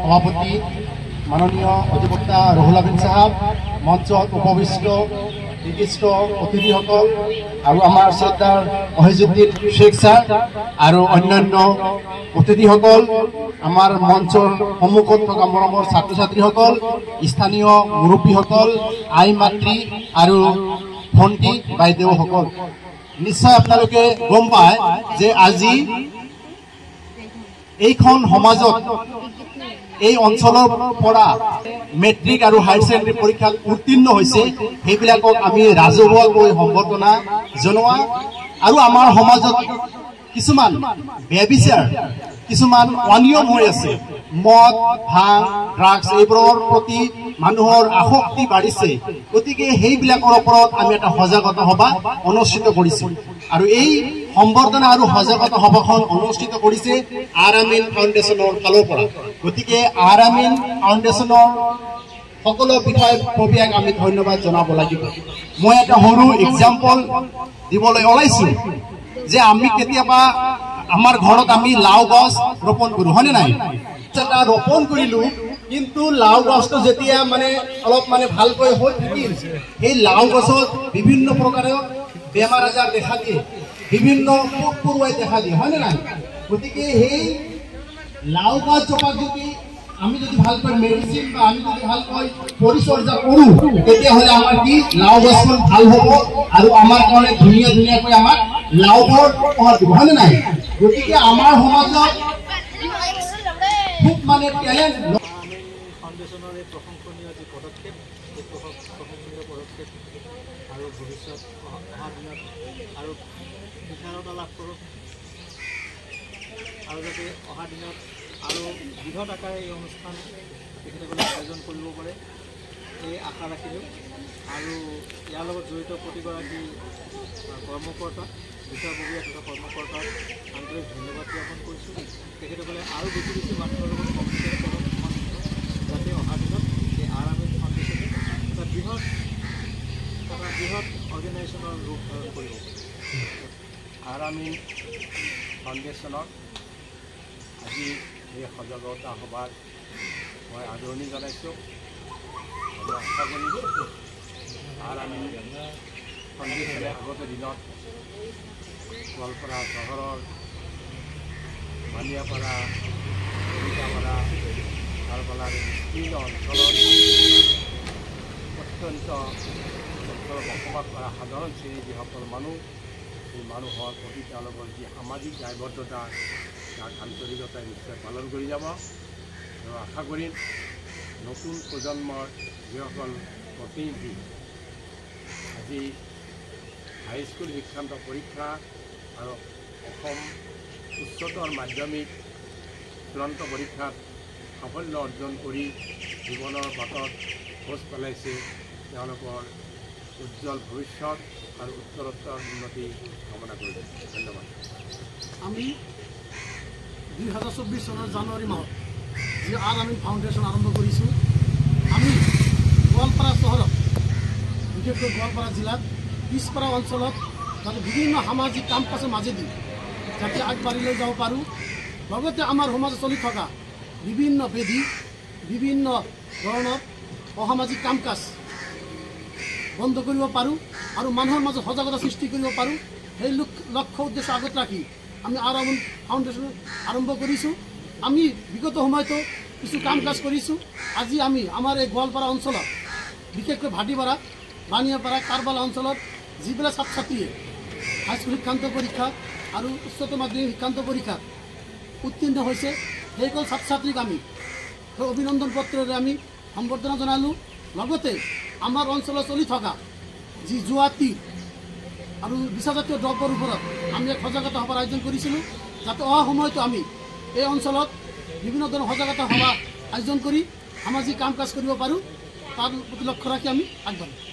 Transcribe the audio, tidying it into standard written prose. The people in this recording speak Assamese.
সভাপতি মাননীয় অধিবক্তা ৰুহুল আমিন সাহেব, মঞ্চত উপবিষ্ট বিশিষ্ট অতিথিসকল আৰু আমাৰ শ্ৰদ্ধাৰ মহিজুদ্দিন শেখ ছাৰ আৰু অন্যান্য অতিথিসকল, আমাৰ মঞ্চৰ সন্মুখত থকা মৰমৰ ছাত্ৰ ছাত্ৰীসকল, স্থানীয় মুৰব্বীসকল, আই মাতৃ আৰু ভণ্টি বাইদেউসকল, নিশ্চয় আপোনালোকে গম পায় যে আজি এইখন সমাজত এই অঞ্চলৰ পৰা মেট্ৰিক আৰু হায়াৰ ছেকেণ্ডাৰী পৰীক্ষাত উত্তীৰ্ণ হৈছে সেইবিলাকক আমি ৰাজহুৱাকৈ সম্বৰ্ধনা জনোৱা আৰু আমাৰ সমাজত কিছুমান ব্যভিচাৰ, কিছুমান অনিয়ম হৈ আছে, মদ, ভাং, ড্ৰাগছ এইবোৰৰ প্ৰতি মানুহৰ আসক্তি বাঢ়িছে। গতিকে সেইবিলাকৰ ওপৰত আমি এটা সজাগতা সভা অনুষ্ঠিত কৰিছোঁ আৰু এই সম্বৰ্ধনা আৰু সজাগতা সভাখন অনুষ্ঠিত কৰিছে আৰ-আমিন ফাউণ্ডেশ্যনৰ ফালৰ পৰা। গতিকে আৰ-আমিন ফাউণ্ডেশ্যনৰ সকলো বিষয়ববীয়াক আমি ধন্যবাদ জনাব লাগিব। মই এটা সৰু এক্সাম্পল দিবলৈ ওলাইছোঁ যে আমি কেতিয়াবা আমাৰ ঘৰত আমি লাও গছ ৰোপণ কৰোঁ, হয়নে নাই? এটা ৰোপণ কৰিলোঁ, কিন্তু লাও গছটো যেতিয়া অলপ ভালকৈ হৈ থাকিল, সেই লাও গছত বিভিন্ন প্ৰকাৰৰ বেমাৰ আজাৰ দেখা দিয়ে, বিভিন্ন পোক পৰুৱাই দেখা দিয়ে, হয়নে নাই? গতিকে সেই লাও গছজোপাক আমি যদি ভালকৈ মেডিচিন বা আমি যদি ভালকৈ পৰিচৰ্যা কৰোঁ, তেতিয়াহ'লে আমাৰ কি লাও গছখন ভাল হ'ব আৰু আমাৰ কাৰণে ধুনীয়া ধুনীয়াকৈ আমাক লাওবোৰ উপহাৰ দিব, হয়নে নাই? গতিকে আমাৰ সমাজত খুব টেলেণ্ট ফাউণ্ডেশ্যনৰ এই প্ৰশংসনীয় যি পদক্ষেপ, এই প্ৰশংসনীয় পদক্ষেপ আৰু ভৱিষ্যত অহা দিনত আৰু বিশালতা লাভ কৰক আৰু যাতে অহা দিনত আৰু বৃহৎ আকাৰে এই অনুষ্ঠান তেখেতসকলে আয়োজন কৰিব পাৰে, এই আশা ৰাখিলোঁ। আৰু ইয়াৰ লগত জড়িত প্ৰতিগৰাকী কৰ্মকৰ্তা, বিষয়ববীয়া তথা কৰ্মকৰ্তাক আন্তৰিক ধন্যবাদ জ্ঞাপন কৰিছোঁ। তেখেতসকলে আৰু বেছি বেছি মানুহৰ লগত কমিউনিকেট কৰক, যাতে অহা দিনত এই আৰ-আমিন ফাউণ্ডেশ্যনে এটা বৃহৎ অৰ্গেনাইজেশ্যনৰ ৰূপ ধাৰণ কৰিব। আৰ-আমিন ফাউণ্ডেশ্যনক আজি এই সজাগতা সভাত মই আদৰণি জনাইছোঁ। আমি আশা কৰিছোঁ আৰ-আমিন ফাউণ্ডেশ্যনে আগত দিনত গোৱালপাৰা চহৰৰ মানিয়াপাৰা, কলিতাপাৰা, খাৰপালাৰ বিস্তীৰ্ণ অঞ্চলত অত্যন্ত বসবাস কৰা সাধাৰণ শ্ৰেণীৰ যিসকল মানুহ, সেই মানুহৰ প্ৰতি তেওঁলোকৰ যি সামাজিক দায়বদ্ধতা, তাক আন্তৰিকতাই নিশ্চয় পালন কৰি যাব। আৰু আশা কৰিম নতুন প্ৰজন্মৰ যিসকল প্ৰতিনিধি আজি হাইস্কুল শিক্ষান্ত পৰীক্ষা আৰু অসম উচ্চতৰ মাধ্যমিক চূড়ান্ত পৰীক্ষাত সাফল্য অৰ্জন কৰি জীৱনৰ বাটত খোজ পেলাইছে, তেওঁলোকৰ উজ্জ্বল ভৱিষ্যত আৰু উত্তৰোত্তৰ উন্নতি কামনা কৰিছোঁ। ধন্যবাদ। আমি 2024 চনৰ জানুৱাৰী মাহত যি আৰ-আমিন ফাউণ্ডেশ্যন আৰম্ভ কৰিছোঁ, আমি গোৱালপাৰা চহৰত, বিশেষকৈ গোৱালপাৰা জিলাত পিছপৰা অঞ্চলত যাতে বিভিন্ন সামাজিক কাম কাজৰ মাজেদি যাতে আগবাঢ়ি লৈ যাব পাৰোঁ, লগতে আমাৰ সমাজত চলি থকা বিভিন্ন বেধি, বিভিন্ন ধৰণৰ অসামাজিক কাম কাজ বন্ধ কৰিব পাৰোঁ আৰু মানুহৰ মাজত সজাগতা সৃষ্টি কৰিব পাৰোঁ, সেই লক্ষ্য উদ্দেশ্য আগত ৰাখি আমি আৰ-আমিন ফাউণ্ডেশ্যন আৰম্ভ কৰিছোঁ। আমি বিগত সময়তো কিছু কাম কাজ কৰিছোঁ। আজি আমি আমাৰ এই গোৱালপাৰা অঞ্চলত, বিশেষকৈ ভাটিপাৰা, বানিয়াপাৰা, কাৰবালা অঞ্চলত যিবিলাক ছাত্ৰ ছাত্ৰীয়ে হাইস্কুল শিক্ষান্ত পৰীক্ষা আৰু উচ্চতৰ মাধ্যমিক শিক্ষান্ত পৰীক্ষাত উত্তীৰ্ণ হৈছে, সেইসকল ছাত্ৰ ছাত্ৰীক আমি অভিনন্দন পত্ৰেৰে আমি সম্বৰ্ধনা জনালোঁ। লগতে আমাৰ অঞ্চলত চলি থকা যি জুৱাতি আৰু নিচাজাতীয় দ্ৰব্যৰ ওপৰত আমি এক সজাগতা সভাৰ আয়োজন কৰিছিলোঁ, যাতে অহা সময়তো আমি এই অঞ্চলত বিভিন্ন ধৰণৰ সজাগতা সভা আয়োজন কৰি সামাজিক কাম কাজ কৰিব পাৰোঁ, তাৰ প্ৰতি লক্ষ্য ৰাখি আমি আগবাঢ়িম।